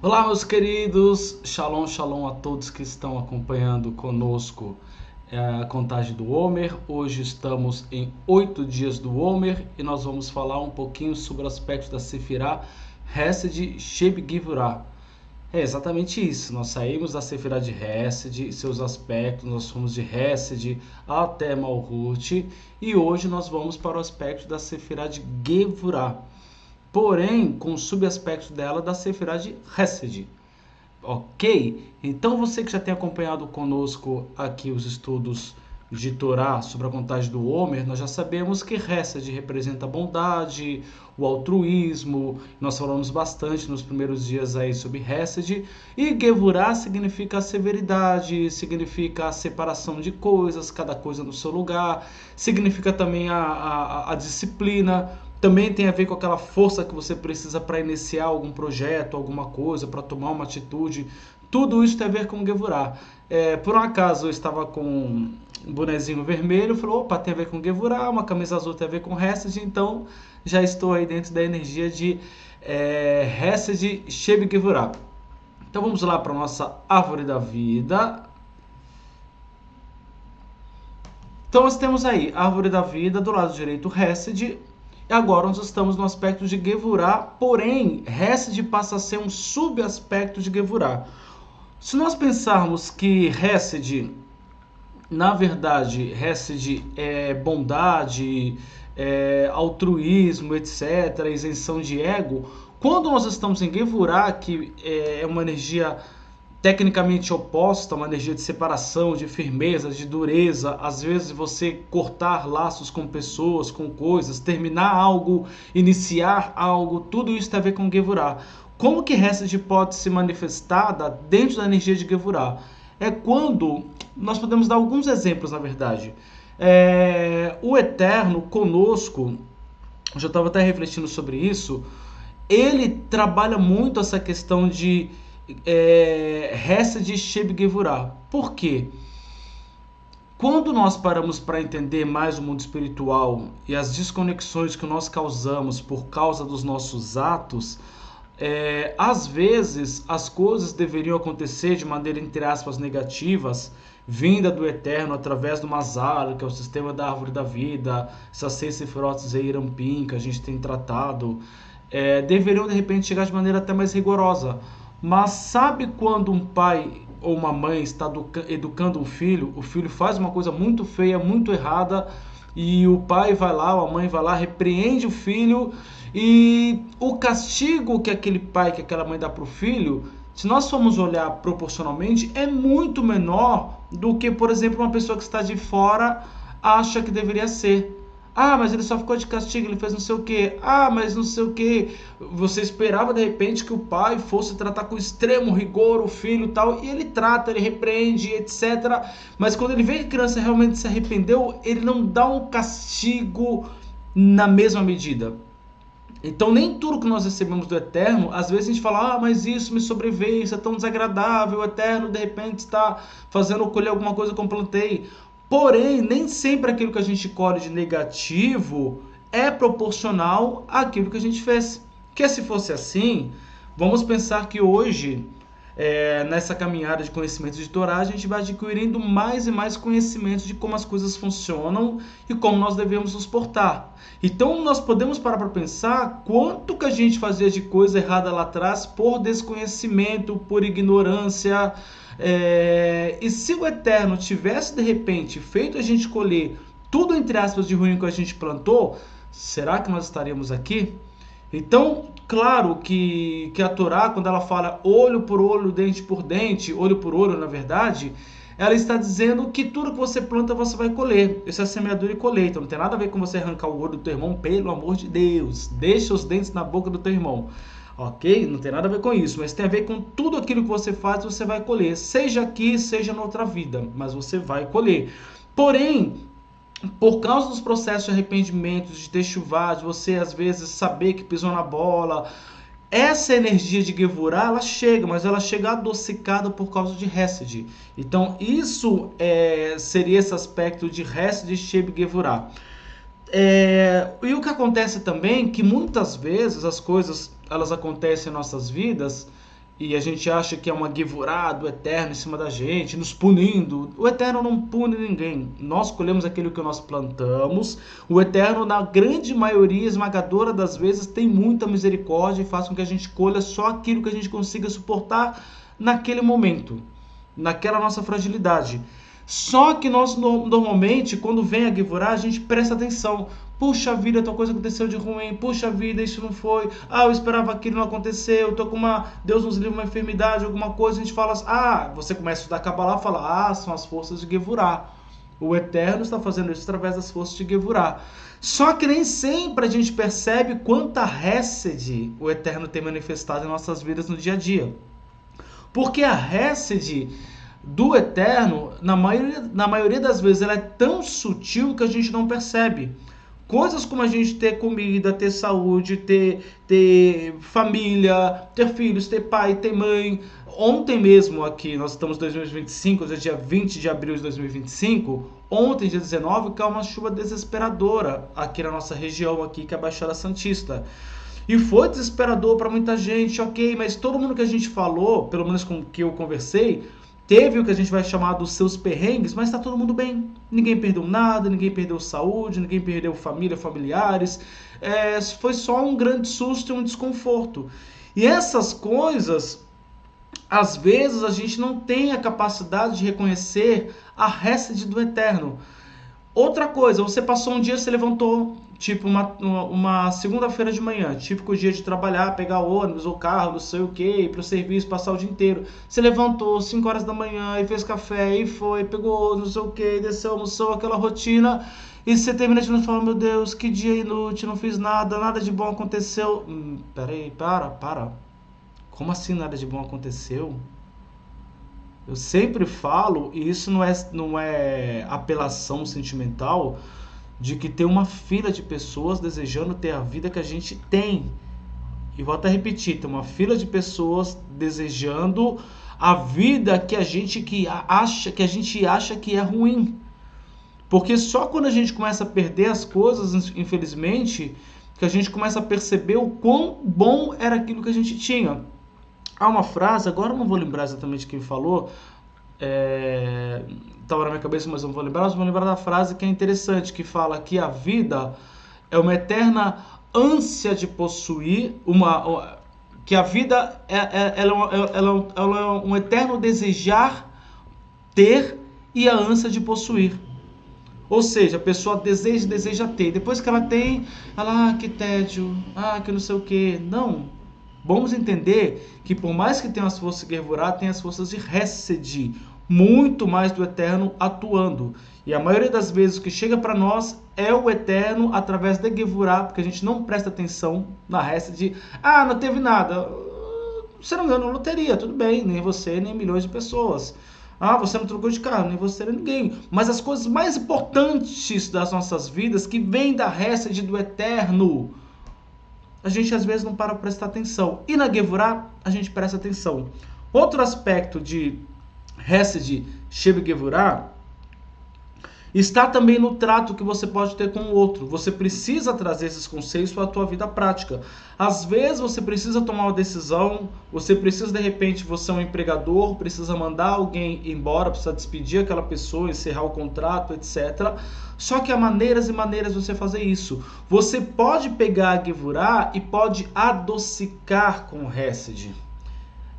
Olá, meus queridos, shalom, shalom a todos que estão acompanhando conosco a contagem do Homer. Hoje estamos em 8 dias do Homer e nós vamos falar um pouquinho sobre o aspecto da Sefirá Hesed Sheb Gevurah. É exatamente isso, nós saímos da Sefirá de Hesed e seus aspectos, nós fomos de Hesed até Malhut e hoje nós vamos para o aspecto da Sefirá de Gevurah, porém com o subaspecto dela da Sefirá de Hesed. Ok? Então você que já tem acompanhado conosco aqui os estudos de Torá sobre a contagem do Homer, nós já sabemos que Hesed representa a bondade, o altruísmo, nós falamos bastante nos primeiros dias aí sobre Hesed, e Gevurah significa a severidade, significa a separação de coisas, cada coisa no seu lugar, significa também a disciplina, também tem a ver com aquela força que você precisa para iniciar algum projeto, alguma coisa, para tomar uma atitude. Tudo isso tem a ver com Gevurah. Por um acaso eu estava com um bonezinho vermelho, falou, opa, tem a ver com Gevurah, uma camisa azul tem a ver com Hesed, então já estou aí dentro da energia de Hesed Sheb Gevurah. Então vamos lá para a nossa árvore da vida. Então nós temos aí a árvore da vida, do lado direito Hesed. E agora nós estamos no aspecto de Gevurah, porém, Hesed passa a ser um subaspecto de Gevurah. Se nós pensarmos que Hesed, na verdade, Hesed é bondade, altruísmo, etc., isenção de ego, quando nós estamos em Gevurah, que é uma energia tecnicamente oposta, uma energia de separação, de firmeza, de dureza, às vezes você cortar laços com pessoas, com coisas, terminar algo, iniciar algo, tudo isso tem a ver com Gevurah. Como que Hesed pode se manifestar dentro da energia de Gevurah? É quando, nós podemos dar alguns exemplos na verdade, o Eterno conosco, eu já estava até refletindo sobre isso, ele trabalha muito essa questão de Hesed Sheb Gevurah. Por quê? Quando nós paramos para entender mais o mundo espiritual e as desconexões que nós causamos por causa dos nossos atos, às vezes as coisas deveriam acontecer de maneira, entre aspas, negativas, vinda do Eterno através do Mazal, que é o sistema da árvore da vida, essas 6 Sefirot Zeir Anpin que a gente tem tratado, deveriam de repente chegar de maneira até mais rigorosa. Mas sabe quando um pai ou uma mãe está educando um filho, o filho faz uma coisa muito feia, muito errada, e o pai vai lá, ou a mãe vai lá, repreende o filho, e o castigo que aquele pai, que aquela mãe dá para o filho, se nós formos olhar proporcionalmente, é muito menor do que, por exemplo, uma pessoa que está de fora acha que deveria ser. Ah, mas ele só ficou de castigo, ele fez não sei o quê. Ah, mas não sei o quê. Você esperava de repente que o pai fosse tratar com extremo rigor o filho e tal, e ele trata, ele repreende, etc. Mas quando ele vê que a criança realmente se arrependeu, ele não dá um castigo na mesma medida. Então nem tudo que nós recebemos do Eterno, às vezes a gente fala, mas isso me sobreveio, isso é tão desagradável, o Eterno de repente está fazendo eu colher alguma coisa que eu plantei. Porém, nem sempre aquilo que a gente colhe de negativo é proporcional àquilo que a gente fez. Porque se fosse assim, vamos pensar que hoje, nessa caminhada de conhecimento de Torá, a gente vai adquirindo mais e mais conhecimentos de como as coisas funcionam e como nós devemos nos portar. Então nós podemos parar para pensar quanto que a gente fazia de coisa errada lá atrás por desconhecimento, por ignorância. E se o Eterno tivesse de repente feito a gente colher tudo entre aspas de ruim que a gente plantou, será que nós estaríamos aqui? Então, claro que a Torá, quando ela fala olho por olho, dente por dente, olho por olho, na verdade, ela está dizendo que tudo que você planta você vai colher. Isso é semeadura e colheita. Não tem nada a ver com você arrancar o olho do teu irmão, pelo amor de Deus. Deixa os dentes na boca do teu irmão. Ok? Não tem nada a ver com isso, mas tem a ver com tudo aquilo que você faz, você vai colher. Seja aqui, seja na outra vida, mas você vai colher. Porém, por causa dos processos de arrependimento, de techuvá, de você às vezes saber que pisou na bola, essa energia de Gevurah, ela chega, mas ela chega adocicada por causa de Hesed. Então isso seria esse aspecto de Hesed Sheb Gevurah. E o que acontece também é que muitas vezes as coisas elas acontecem em nossas vidas e a gente acha que é uma Gevurah do Eterno em cima da gente, nos punindo. O Eterno não pune ninguém. Nós colhemos aquilo que nós plantamos. O Eterno, na grande maioria esmagadora das vezes, tem muita misericórdia e faz com que a gente colha só aquilo que a gente consiga suportar naquele momento, naquela nossa fragilidade. Só que nós, normalmente, quando vem a Gevurah, a gente presta atenção. Puxa vida, tal coisa aconteceu de ruim. Puxa vida, isso não foi. Ah, eu esperava aquilo, não aconteceu. Tô com Deus nos livre, uma enfermidade, alguma coisa. A gente fala assim, você começa a estudar Kabbalah e fala, são as forças de Gevurah. O Eterno está fazendo isso através das forças de Gevurah. Só que nem sempre a gente percebe quanta Hesed o Eterno tem manifestado em nossas vidas no dia a dia. Porque a Hesed do Eterno, na maioria das vezes, ela é tão sutil que a gente não percebe. Coisas como a gente ter comida, ter saúde, ter família, ter filhos, ter pai, ter mãe. Ontem mesmo aqui, nós estamos em 2025, hoje é dia 20 de abril de 2025. Ontem, dia 19, caiu uma chuva desesperadora aqui na nossa região, aqui, que é a Baixada Santista. E foi desesperador para muita gente, ok, mas todo mundo que a gente falou, pelo menos com que eu conversei, teve o que a gente vai chamar dos seus perrengues, mas está todo mundo bem. Ninguém perdeu nada, ninguém perdeu saúde, ninguém perdeu família, familiares. Foi só um grande susto e um desconforto. E essas coisas, às vezes, a gente não tem a capacidade de reconhecer a Hesed do Eterno. Outra coisa, você passou um dia, você levantou, tipo uma segunda-feira de manhã, típico dia de trabalhar, pegar ônibus ou carro, não sei o que, ir pro serviço, passar o dia inteiro. Você levantou 5 horas da manhã e fez café e foi, pegou não sei o que, desceu, almoçou, aquela rotina. E você termina de noite e fala, meu Deus, que dia inútil, não fiz nada, nada de bom aconteceu. Peraí, para. Como assim nada de bom aconteceu? Eu sempre falo, e isso não é apelação sentimental, de que tem uma fila de pessoas desejando ter a vida que a gente tem. E volto a repetir, tem uma fila de pessoas desejando a vida que a gente acha que é ruim. Porque só quando a gente começa a perder as coisas, infelizmente, que a gente começa a perceber o quão bom era aquilo que a gente tinha. Há uma frase, agora eu não vou lembrar exatamente quem falou, estava na minha cabeça, mas não vou lembrar, mas vou lembrar da frase que é interessante, que fala que a vida é uma eterna ânsia de possuir, que a vida ela é um eterno desejar ter e a ânsia de possuir. Ou seja, a pessoa deseja ter, depois que ela tem, ela, que tédio, que não sei o que, não. Vamos entender que por mais que tenha as forças de Gevurah, tem as forças de Hesed, muito mais do Eterno atuando. E a maioria das vezes o que chega para nós é o Eterno através da Gevurah, porque a gente não presta atenção na Hesed. Não teve nada. Você não ganhou na loteria, tudo bem, nem você, nem milhões de pessoas. Você não trocou de carro, nem você, nem ninguém. Mas as coisas mais importantes das nossas vidas, que vêm da Hesed do Eterno, a gente às vezes não para prestar atenção. E na Gevurah, a gente presta atenção. Outro aspecto de Hesed, Sheb Gevurah, está também no trato que você pode ter com o outro. Você precisa trazer esses conceitos para a tua vida prática. Às vezes você precisa tomar uma decisão, você precisa, de repente, você é um empregador, precisa mandar alguém embora, precisa despedir aquela pessoa, encerrar o contrato, etc. Só que há maneiras e maneiras de você fazer isso. Você pode pegar a Gevurah e pode adocicar com o Hesed.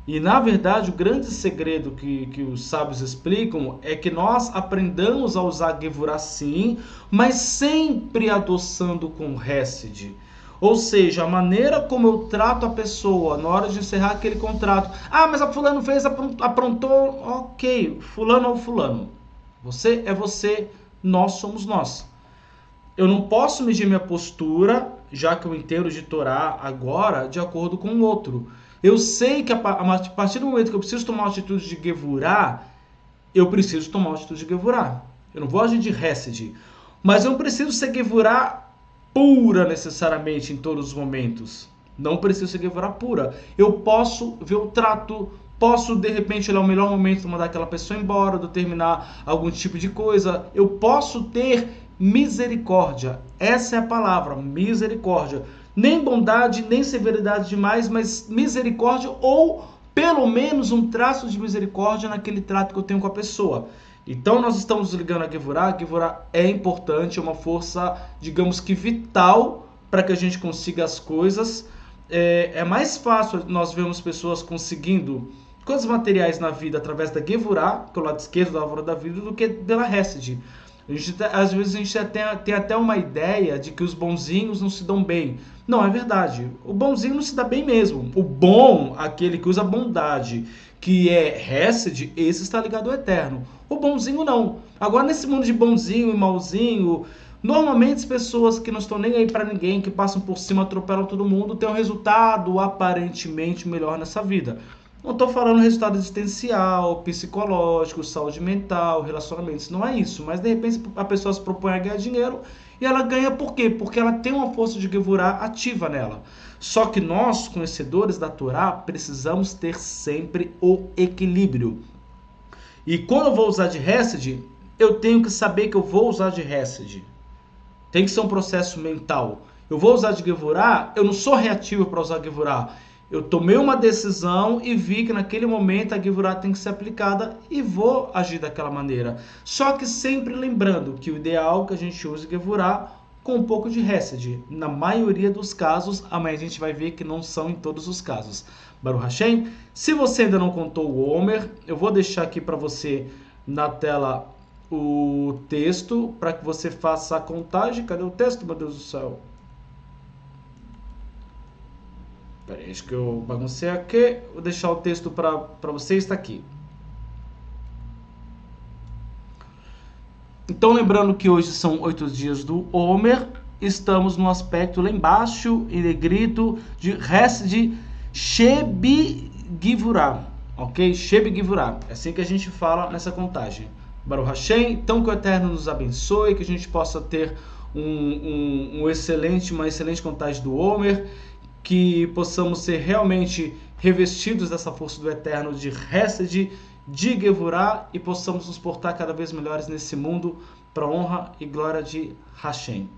E, na verdade, o grande segredo que os sábios explicam é que nós aprendamos a usar Gevurah sim, mas sempre adoçando com Hesed. Ou seja, a maneira como eu trato a pessoa na hora de encerrar aquele contrato. Mas a fulano fez, aprontou, ok, fulano ou fulano. Você é você, nós somos nós. Eu não posso medir minha postura, já que eu entendo de Torá agora, de acordo com o outro. Eu sei que a partir do momento que eu preciso tomar uma atitude de Gevurah, eu preciso tomar uma atitude de Gevurah. Eu não vou agir de Hesed. Mas eu não preciso ser Gevurah pura necessariamente em todos os momentos. Não preciso ser Gevurah pura. Eu posso ver o trato, posso de repente olhar o melhor momento de mandar aquela pessoa embora, de terminar algum tipo de coisa. Eu posso ter misericórdia. Essa é a palavra, misericórdia. Nem bondade, nem severidade demais, mas misericórdia ou pelo menos um traço de misericórdia naquele trato que eu tenho com a pessoa. Então nós estamos ligando a Gevurah. A Gevurah é importante, é uma força, digamos que vital para que a gente consiga as coisas. É mais fácil nós vermos pessoas conseguindo coisas materiais na vida através da Gevurah, que é o lado esquerdo da árvore da vida, do que pela Hesed. Às vezes a gente tem até uma ideia de que os bonzinhos não se dão bem. Não, é verdade. O bonzinho não se dá bem mesmo. O bom, aquele que usa bondade, que é Hesed, esse está ligado ao eterno. O bonzinho não. Agora, nesse mundo de bonzinho e malzinho, normalmente as pessoas que não estão nem aí para ninguém, que passam por cima, atropelam todo mundo, têm um resultado aparentemente melhor nessa vida. Não estou falando resultado existencial, psicológico, saúde mental, relacionamentos. Não é isso. Mas de repente a pessoa se propõe a ganhar dinheiro e ela ganha por quê? Porque ela tem uma força de Gevurah ativa nela. Só que nós, conhecedores da Torá, precisamos ter sempre o equilíbrio. E quando eu vou usar de Hesed, eu tenho que saber que eu vou usar de Hesed. Tem que ser um processo mental. Eu vou usar de Gevurah, eu não sou reativo para usar Gevurah. Eu tomei uma decisão e vi que naquele momento a Gevurah tem que ser aplicada e vou agir daquela maneira. Só que sempre lembrando que o ideal é que a gente use Gevurah com um pouco de Hesed. Na maioria dos casos, amanhã a gente vai ver que não são em todos os casos. Baruch Hashem. Se você ainda não contou o Omer, eu vou deixar aqui para você na tela o texto para que você faça a contagem. Cadê o texto, meu Deus do céu? Peraí, acho que eu baguncei aqui. Vou deixar o texto para você, está aqui. Então, lembrando que hoje são 8 dias do Omer, estamos no aspecto lá embaixo, em negrito, de Hesed Sheb Gevurah, ok? Sheb Gevurah, é assim que a gente fala nessa contagem. Baruch Hashem, então que o Eterno nos abençoe, que a gente possa ter uma excelente contagem do Omer, que possamos ser realmente revestidos dessa força do Eterno de Hesed, de Gevurah, e possamos nos portar cada vez melhores nesse mundo para honra e glória de Hashem.